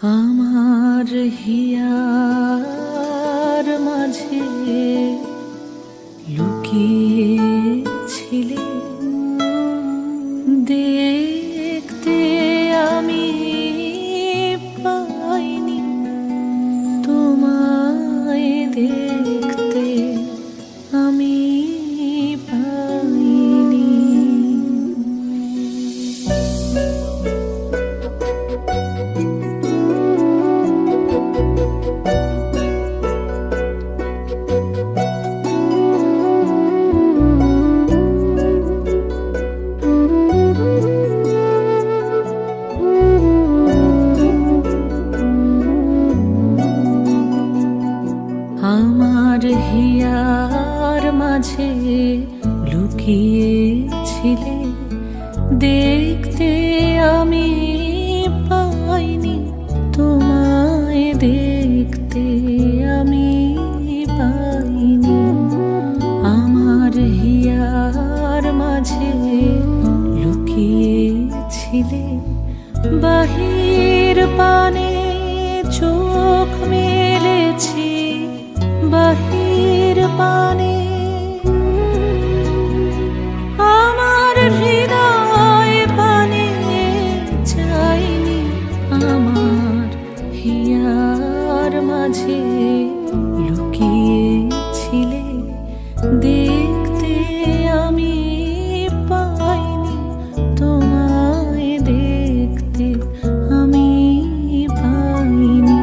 আমার হিয়ার মাঝে লুকিয়েছিলে দেখতে আমি পাইনি তোমায় দেখতে আমি পাইনি। আমার হিয়ার মাঝে লুকিয়েছিলে দেখতে আমি পাইনি তোমায় দেখতে আমি পাইনি। আমার হিয়ার মাঝে লুকিয়েছিলে বাহির পানে চোখ মেলেছি বাহির পানে আমার হৃদয় পানে চাইনি। আমার হিয়ার মাঝে লুকিয়েছিলে দেখতে আমি পাইনি তোমায় দেখতে আমি পাইনি।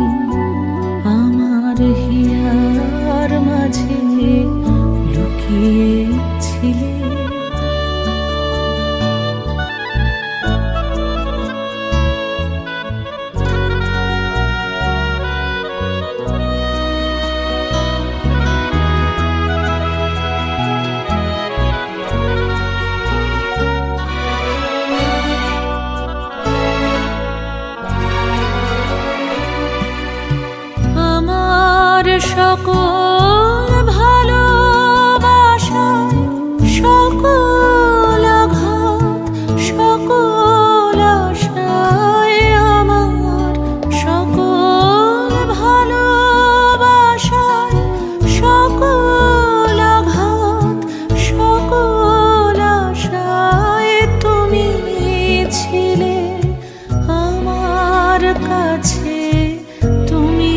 আমার হিয়ার মাঝে লুকিয়েছিলে সকল ভালোবাসায় সকল আঘাত সকল আশায় আমার সকল ভালোবাসায় সকল আঘাত সকল আশায় তুমি ছিলে আমার কাছে তুমি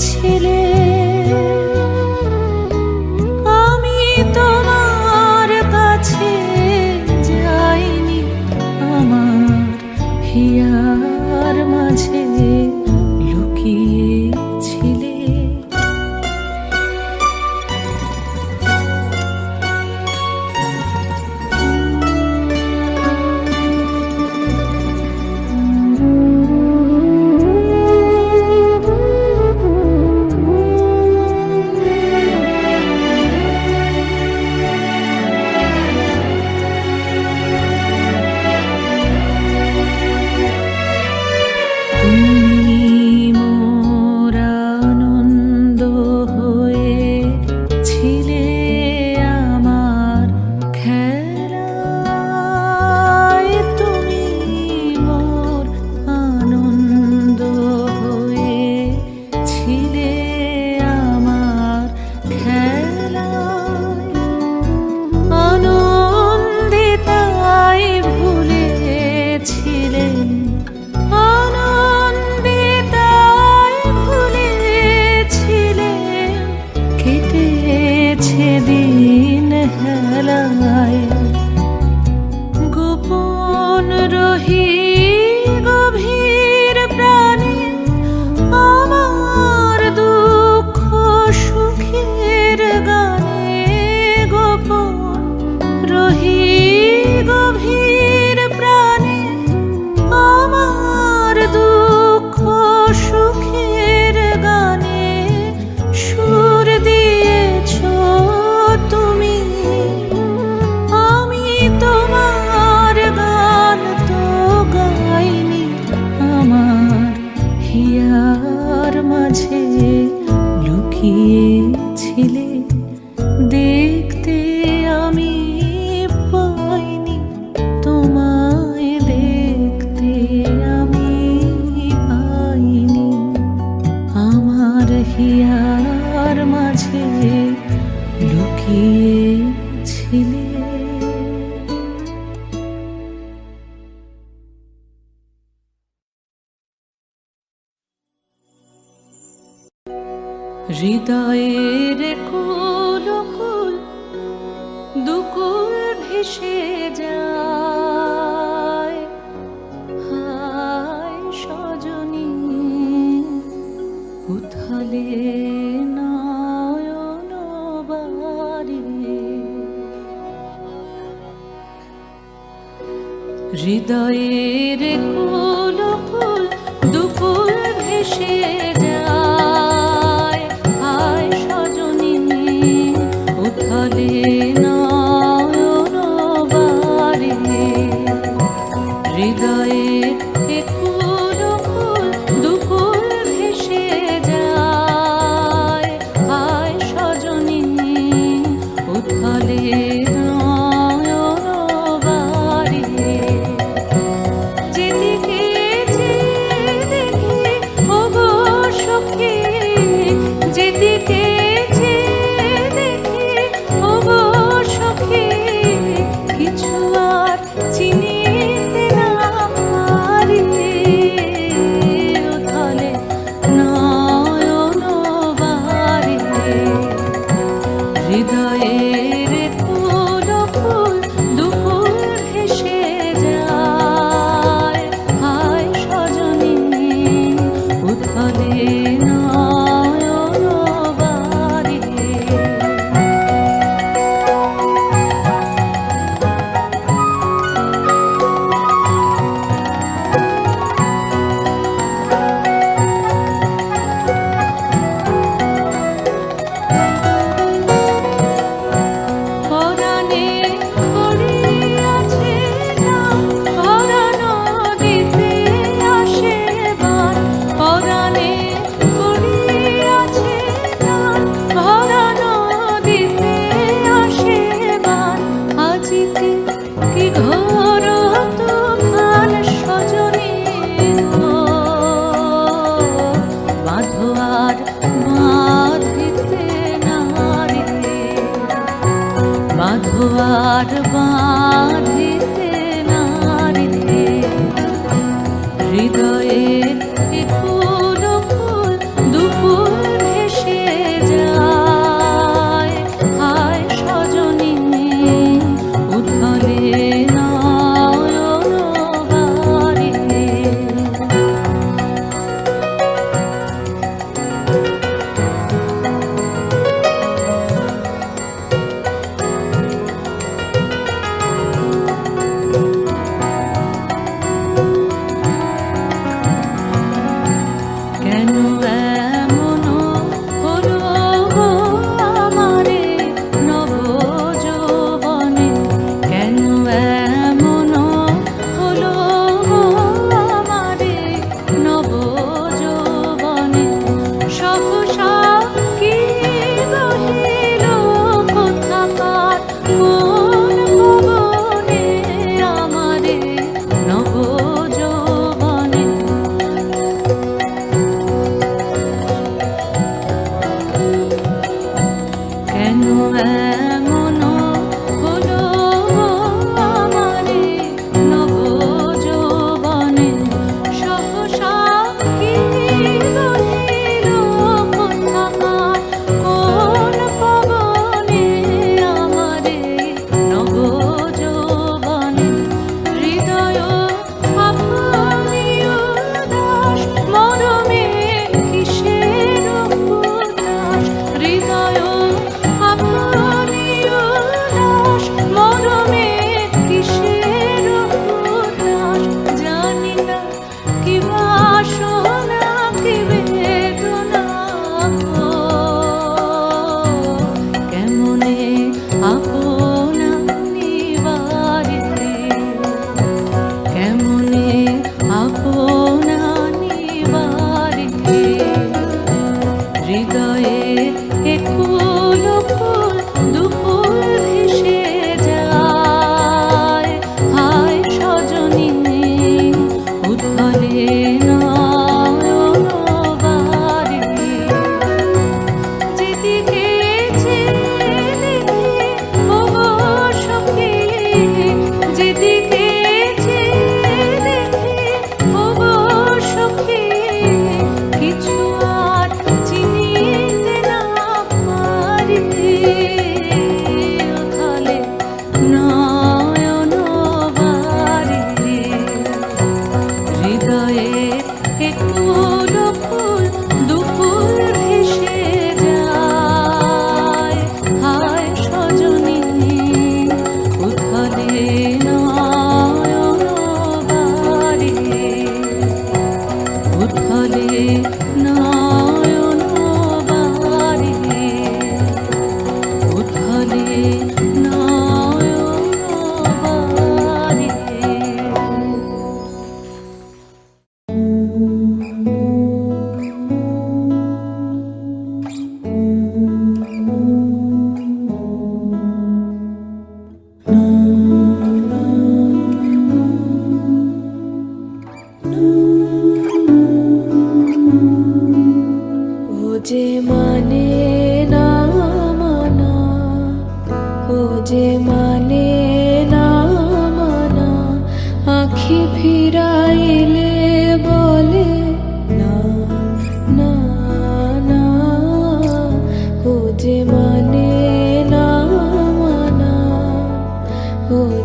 ছিলে। আমি তোমার কাছে যাইনি আমার হিয়ার মাঝে লুকিয়েছিলে। দিন হেলায় গোপন রহি গভীর প্রাণে আমার দুঃখ সুখের গানে গোপন রহি গভীর প্রাণে আমার দুঃখ সুখের গানে সুর দিয়েছ তুমি। আমি তোমার গান তো গাইনি আমার হিয়ার মাঝে লুকিয়েছিলে দেখতে আমি পাইনি তোমায় দেখতে আমি পাইনি। হৃদয়ের কুল কুল দুকুল ভেসে যায়, হায় সজনী উথলে নয়ন বারে। হৃদয়ের কুল কুল দুকুল ভেসে যায়, হায় সজনী উথলে নয়ন বারে। হৃদয়ের কুল কুল দুকুল ভেসে যায়, হায় সজনী উথলে হৃদয়ের কুল কুল দুকুল ভেসে যায়, হায় সজনী উথলে নয়ন বারে। বাঁধোয়ার বাঁধিতে নারে, হৃদয়ের কুল কুল দুকুল ভেসে যায়, হায় সজনী উথলে নয়ন বারে। কিছু আর চিনিতে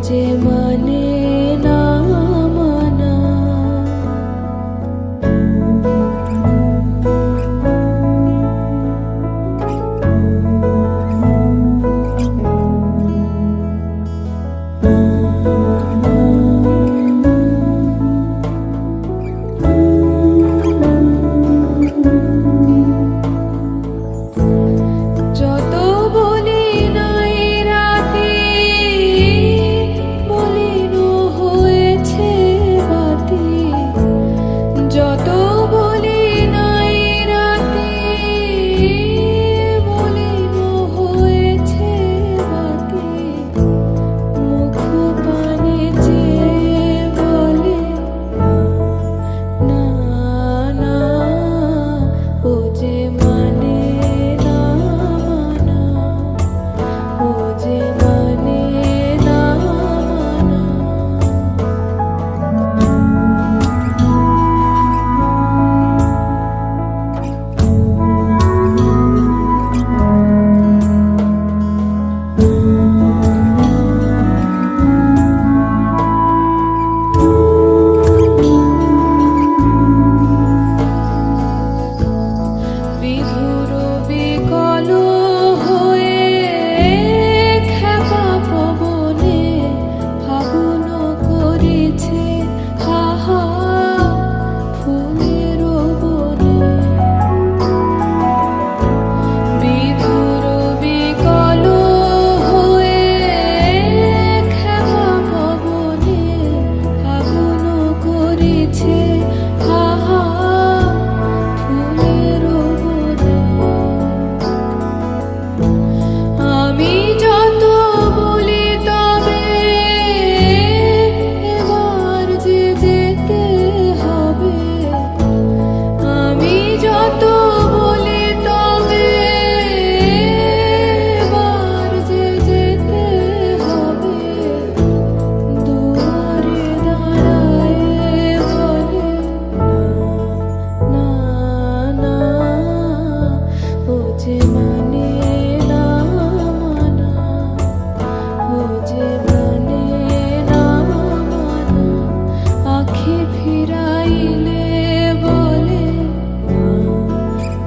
যে মানে না মানা। যত বলি নাই রাতে, মলিন হয়েছে বাতি। যত বলি নাই রাতে, মলিন হয়েছে বাতি। মুখ পানে চেয়ে বলে না না, ও যে মানে না মানা, ও যে মানে না মানা। বিধুর বিকল হয়ে খেপা পবনে ফাগুন করেছে হাহা ফুলের বনে। বিধুর বিকল হয়ে খেপা পবনে ফাগুন করেছে হাহা ফুলের বনে। আমি যত বলি তবে এবার যে যেতে হবে। আমি যত বলি তবে এবার যে যেতে হবে। দুয়ারে দাঁড়ায় বলে না না না, ও যে মানে না মানা, ও যে মানে না মানা। আখি ফিরাইলে বলে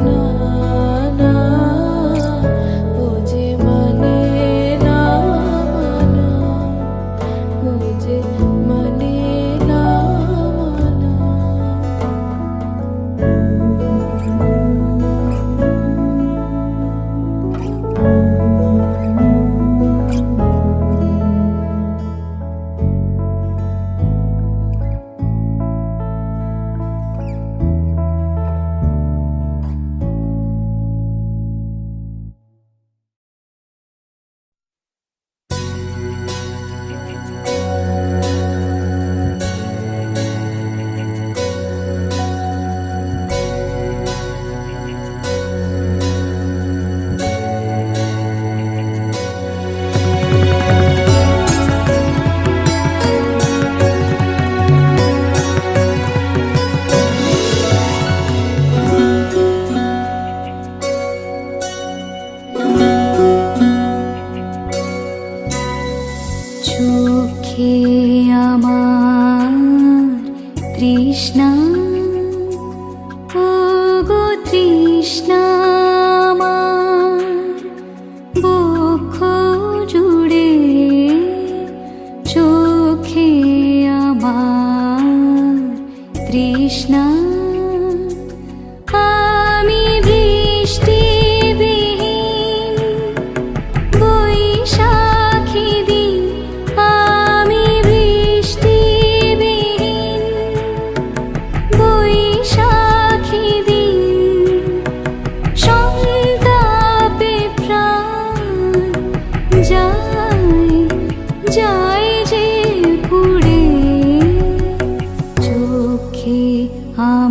না না, ও যে মানে না মানা, ও যে মানে না মানা। চোখে আমার তৃষ্ণা, ও গো তৃষ্ণা আমার বক্ষ জুড়ে। চোখে আমার তৃষ্ণা, আমি বৃষ্টিবিহীন বৈশাখী দিন। আমি বৃষ্টিবিহীন বৈশাখী দিন। সন্তাপে প্রাণ যায় যায় যে পুড়ে। চোখে আমার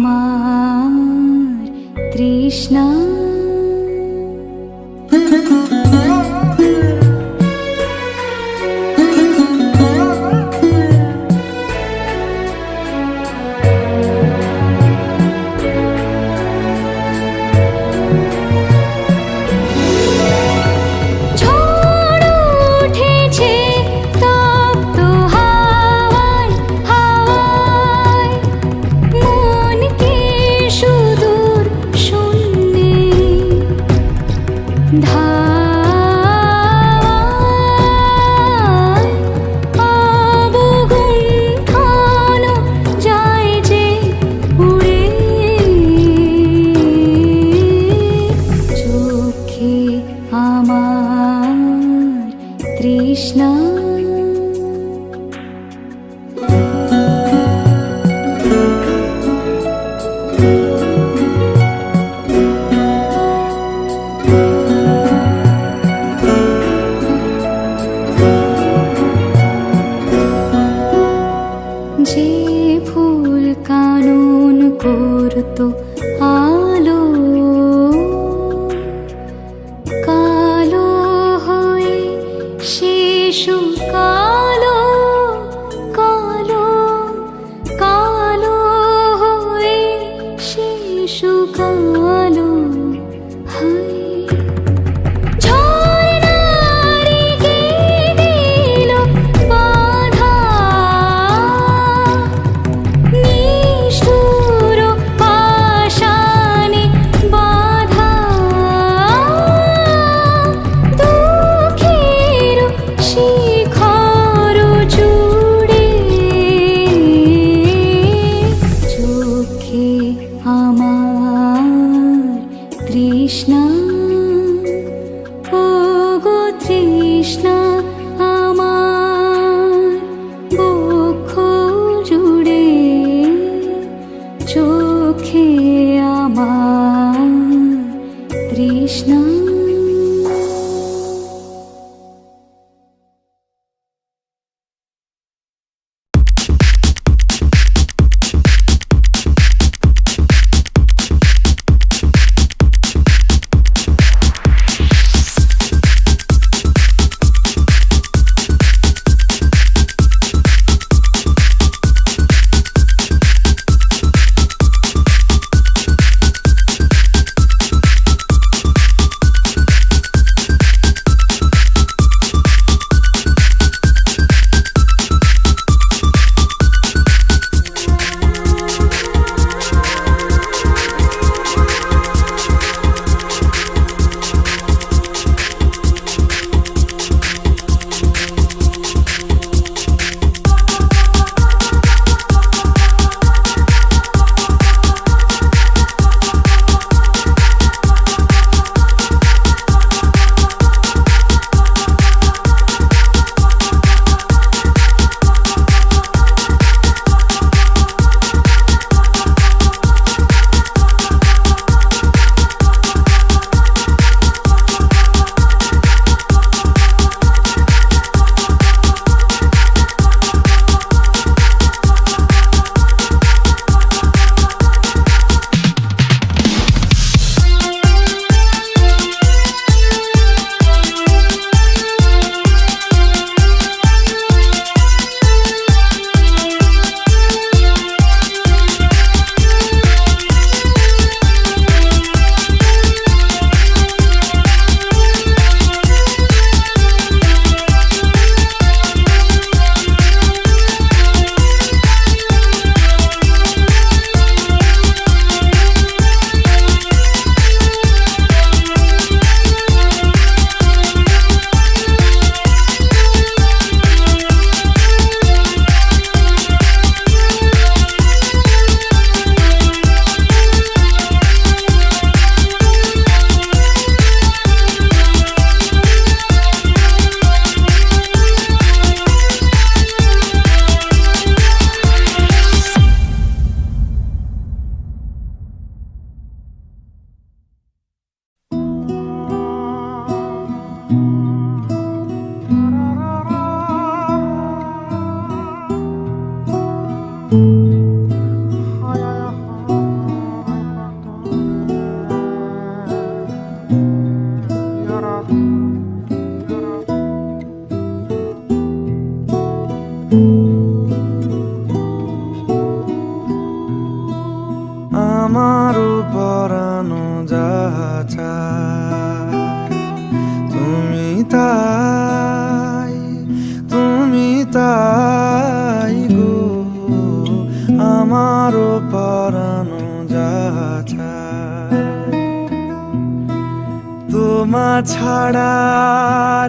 ছাড়া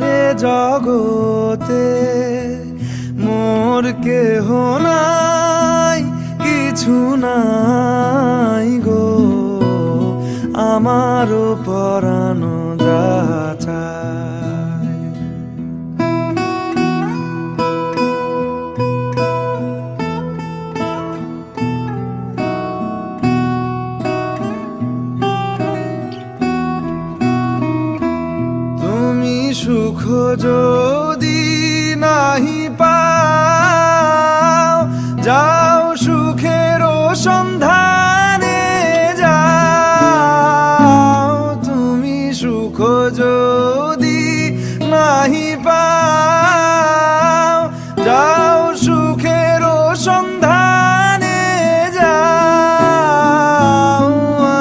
রে জগতে মোর কেহ নাই, কিছু নাই গো, আমারও পরানো যা চায়। তুমি সুখ যদি নাহি পাও, যাও সুখের সন্ধানে যাও। তুমি সুখ যদি নাহি পাও, যাও সুখের সন্ধানে যাও।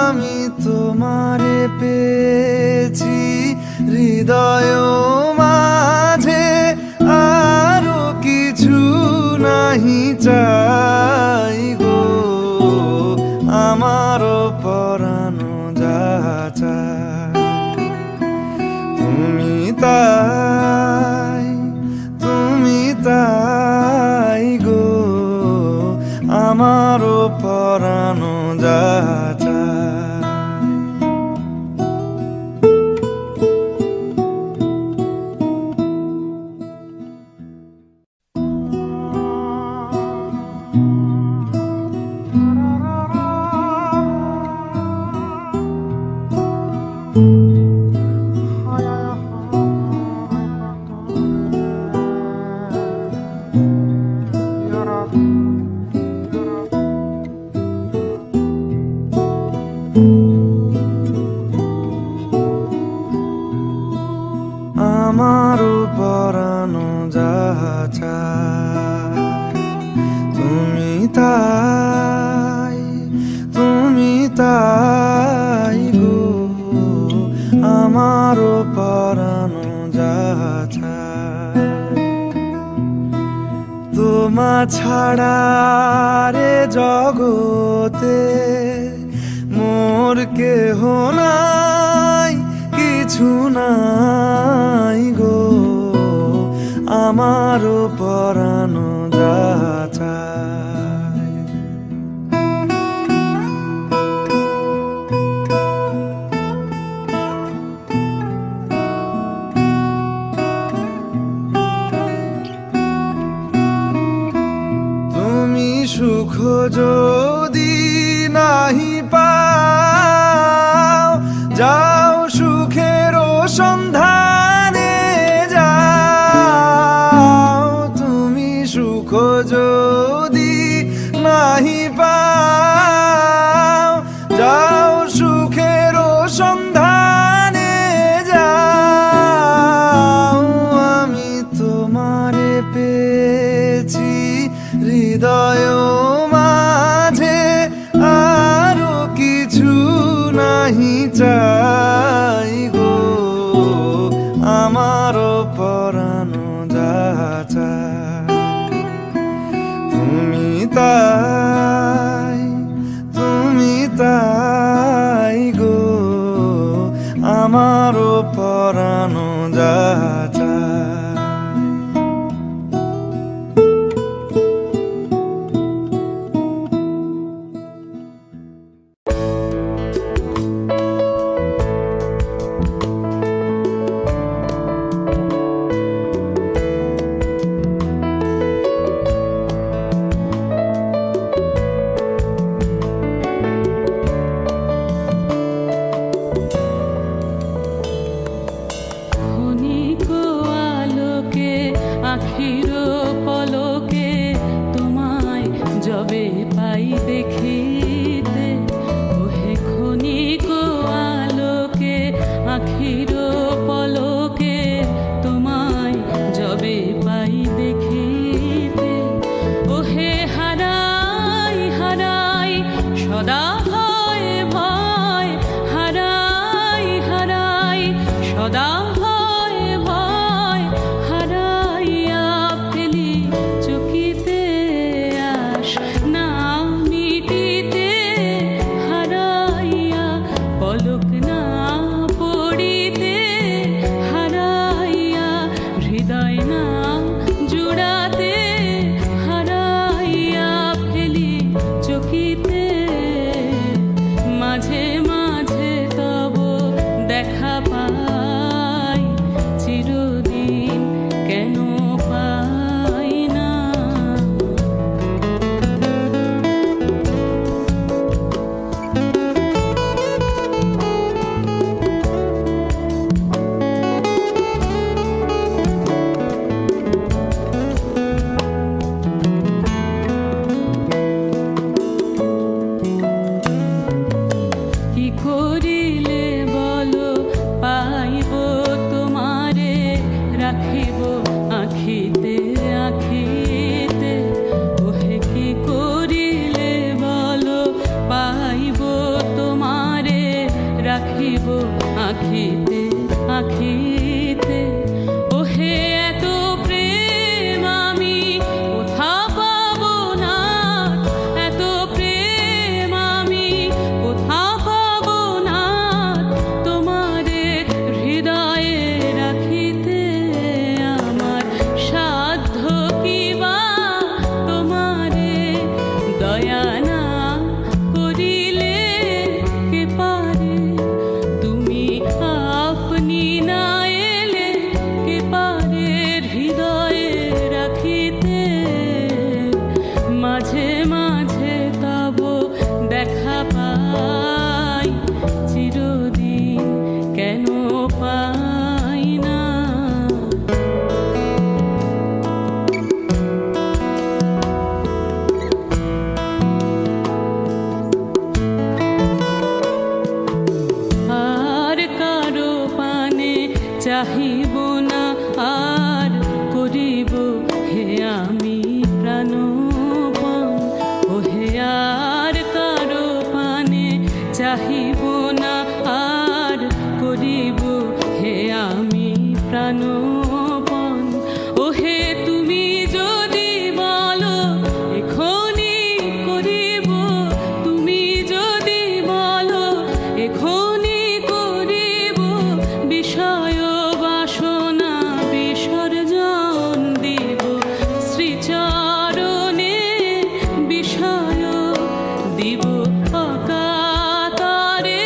আমি তোমারে পেয়েছি হৃদয় মাঝে, আরো কিছু নাহি চাই গো, আমারও পরানো যা চায়। তুমি তাই গো, আমারও পরানো যা চায়। আমারও পরানো যা চায়। তুমি তাই গো, আমারও পরানো যা চায়। তোমা ছাড়া রে জগতে মোর কেহ নাই, কিছু নাই গো, আমারও পরানো যা চায়। তুমি সুখ যদি নাহি পাও, যাও সুখের সন্ধানে যাও। তুমি সুখ যদি নাহি পাও, যাও সুখের সন্ধানে যাও। আমি তোমারে পেয়েছি হৃদয় মাঝে, আরো কিছু নাহি চাই গো, আমারও পরানো যা চায়। তুমি তাই গো, আমারও পরানো যা চায়। ক্ষণিক আলোকে আখির পলকে তোমায় যবে পাই দেখিতে, ওহে ক্ষণিক আলোকে আখির পলকে তোমায় যবে পাই দেখিতে, ওহে হারাই হারাই সদা ভয় ভয়, হারাই হারাই সদা ভয় ভয়, হারাইয়া ফেলি চকিতে আস না মিটিতে। মাঝে মাঝে তব দেখা পাই, চিরদিন কেন পাই না। আর কারো পানে চাহিব না, আর করিব হে আমি প্রাণপণ। ওহে আর কারো পানে চাহিব না, আর করিব হে আমি প্রাণপণ। ওহে তুমি যদি বলো এখনি করিব, তুমি যদি বলো এখনি করিব, বিষয় বাসনা বিসর্জন দিব শ্রীচরণে, বিষয় দিব অকাতরে।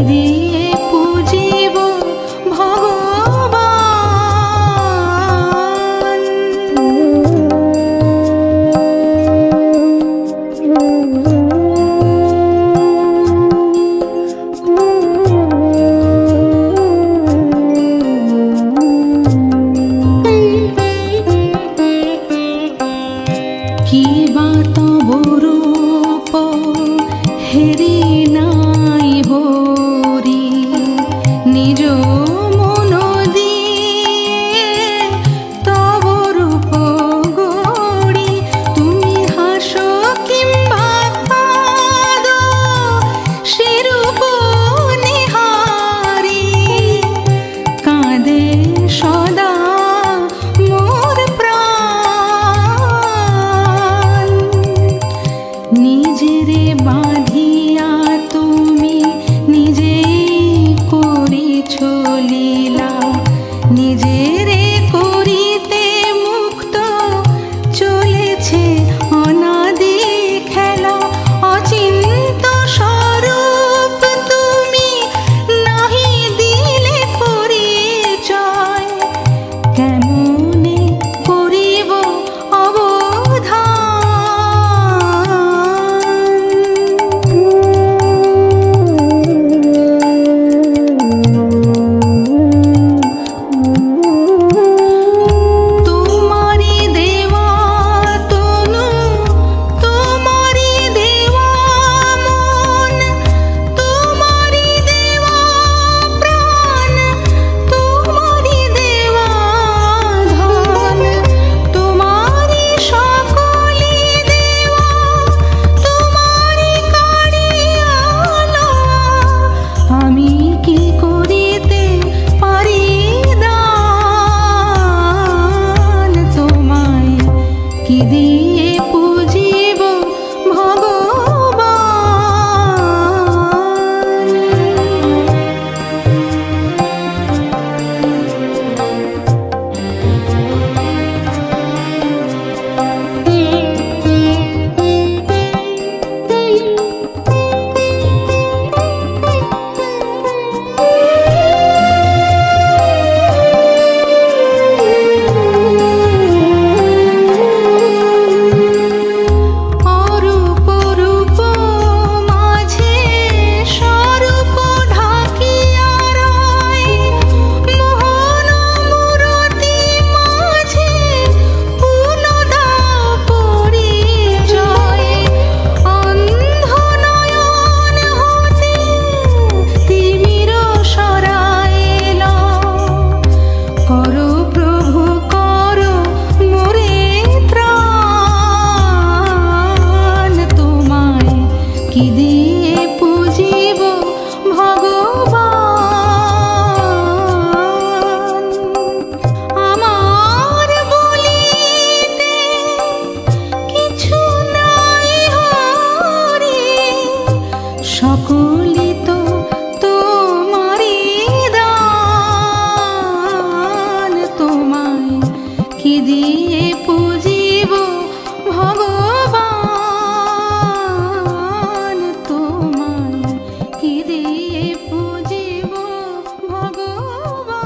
দিয়ে পুজিব ভগবান। কি বা তব রূপ হেরি নাই হরি, নিজ মন দিয়ে তব রূপ গড়ি। তুমি হাসো কিংবা কাঁদো সেরূপ নিহারি, কাঁদে সদা মোর প্রাণ। নিজেরে বাঁধিয়া তুমি নিজেই করিছ লীলা, নিজেরে করিতে মুক্ত চলেছে অনাদি খেলা। অচিন্ত স্বরূপ তুমি নাহি দিলে পরিচয়, কেমনে করিব তোমারি দেওয়া তনু, তোমারি দেওয়া মন, তোমারি দেওয়া প্রাণ, তোমারি দেওয়া ধন, তোমারি সকলি দেওয়া, তোমারি কাড়িয়া লওয়া। আমি কি করিতে পারি দান, তোমায় কি দিয়ে পুজিব ভগবান। অরূপ রূপ মাঝে স্বরূপ ঢাকিয়া রয়, মোহন মূরতি মাঝে পুনদা পরিচয়। অন্ধ নয়ন হতে তিমির সরাইল, করো প্রভু করো মোরে ত্রাণ। তোমায় কি দিয়ে পুজিব ভগবান। আমার বলিতে কিছু নাই হরি, সকলি তো তোমারি দান। তোমায় কি দিয়ে পুজিব ভগবান, তোমায় কি দিয়ে পুজিব ভগবান।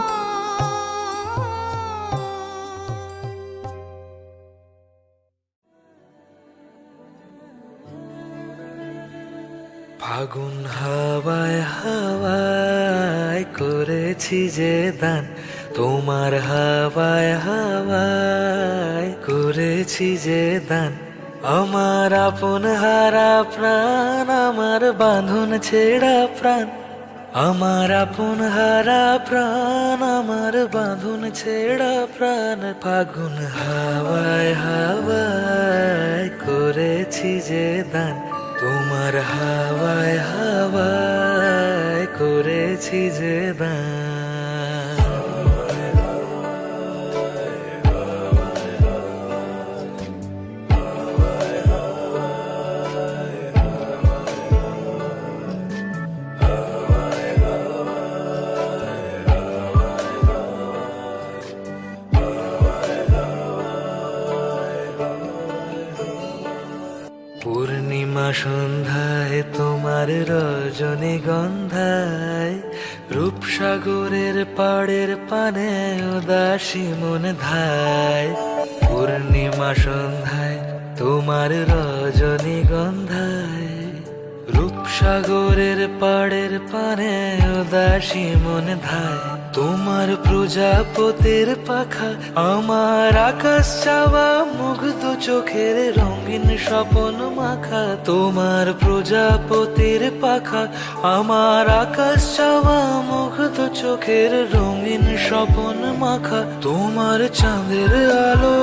ফাগুন হাওয়ায় হাওয়ায় করেছি যে দান, তোমার হাওয়ায় হাওয়ায় করেছি যে দান। আমার আপন হারা প্রাণ, আমার বাঁধন ছেঁড়া প্রাণ, আমার আপন হারা প্রাণ, আমার বাঁধন ছেঁড়া প্রাণ। ফাগুন হাওয়ায় হাওয়ায় করেছি যে দান, তোমার হাওয়ায় হাওয়ায় করেছি যে দান। পূর্ণিমা সন্ধ্যায় তোমার রজনী গন্ধায়, রূপসাগরের পাড়ের পানে উদাসী মন ধায়, পূর্ণিমা সন্ধ্যায় তোমার রজনীগন্ধায়, রূপসাগরের পাড়ের পানে উদাসী মন ধায়, তোমার প্রজাপতির পাখা আমার আকাশ চাওয়া মুগ্ধ চোখের রঙিন স্বপন মাখা, তোমার প্রজাপতির পাখা আমার আকাশ চাওয়া মুগ্ধ চোখের রঙিন স্বপন মাখা, তোমার চাঁদের আলো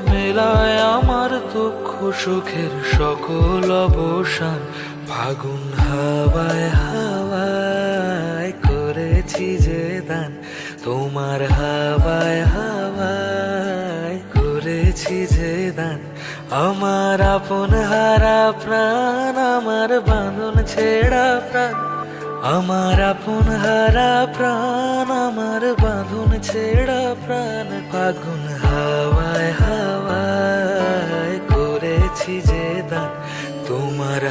মেলায় আমার দুঃখ সুখের সকল অবসান, ফাগুন হাওয়ায় হাওয়ায় করেছি যে দান, তোমার হাওয়ায় হাওয়ায় করেছি যে দান, আমার আপন হারা প্রাণ, আমার বাঁধন ছেঁড়া প্রাণ, আমার আপন হারা প্রাণ, আমার বাঁধন ছেঁড়া প্রাণ, ফাগুন হাওয়ায় হাওয়ায় করেছি যে দান, তোমার